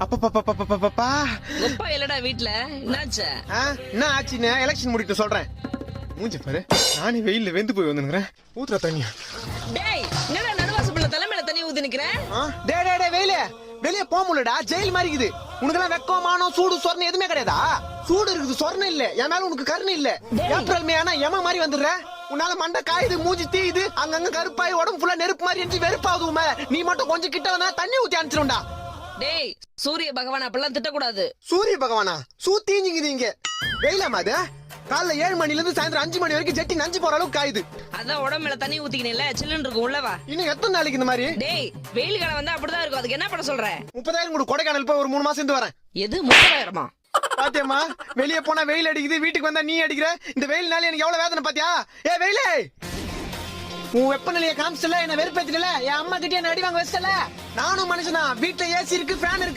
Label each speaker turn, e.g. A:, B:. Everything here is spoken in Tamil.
A: அப்பா
B: அப்பா இல்லடா வீட்ல என்னாச்சு?
A: என்ன ஆச்சுன்னு எலெக்ஷன் முடிட்டு சொல்றேன். மூஞ்சி பாரு, நானே வெயில்ல வெந்து போய் வந்துக்கிறேன். ஊத்துற தண்ணியா?
B: டேய் என்னடா நடுவாசப்புல தலைமையில தண்ணி ஊத்தி நிக்கிறேன்?
A: டே வெயில வெளியே போக முடியலடா, ஜெயில் மாதிரி இருக்குது. உனக்கெல்லாம் வெக்கம் மானம் சூடு சொர்ணம் எதுவுமே கிடையாதா? சூடு இருக்குது, சொர்ணம் இல்ல. என் மேல உனக்கு கருணை இல்ல. ஏப்ரல் மே ஆனா எம மாதிரி வந்துடுற. உன்னால மண்டை காயுது, மூஞ்சி தீயுது, அங்கங்க கருப்பாய் உடம்பு ஃபுல்லா நெருப்பு மாதிரி இருந்துச்சு, வெறுப்பாகுது உன் மேல. நீ மட்டும் கொஞ்சம் கிட்ட வந்தா தண்ணி ஊத்தி அனுப்பிச்சிரும்டா.
B: டேய் சூரிய பகவான் அப்பெல்லாம் திட்டக்கூடாது.
A: சூரிய பகவானா? தீஞ்சிங்குது இங்க. வெயிலாமா அது? காலைல 7 மணில இருந்து சாயந்தரம் 5 மணி வரைக்கும் ஜெட்டி நஞ்சு போற அளவுக்கு காயுது.
B: அதான் உடம்புல தண்ணி ஊத்திக்கினேல, சில்லுன்னு இருக்கும் உள்ளவா.
A: இன்னும் எத்தனை நாளைக்கு இந்த மாதிரி?
B: டேய் வெயில் காலம் வந்தா அப்படிதான் இருக்கும். அதுக்கு என்ன பண்ண சொல்ற?
A: 30,000 கூட கொடைக்கானல் போய் ஒரு 3 மாசம் இருந்து வரேன்.
B: எது 30,000?
A: பாத்தியம்மா, வெளியே போனா வெயில் அடிக்குது, வீட்டுக்கு வந்தா நீ அடிக்கிற. இந்த வெயில்னால எனக்கு எவ்வளவு வேதனை பாத்தியா? ஏ வெயிலே, உன் வெப்பநிலையை காமிச்சல, என்ன வெறுப்பேத்தில. என் அம்மா கிட்டே என்ன அடி வாங்க வச்சல. நானும் மனுஷனா, வீட்டுல ஏசி இருக்கு, ஃபேன் இருக்கு.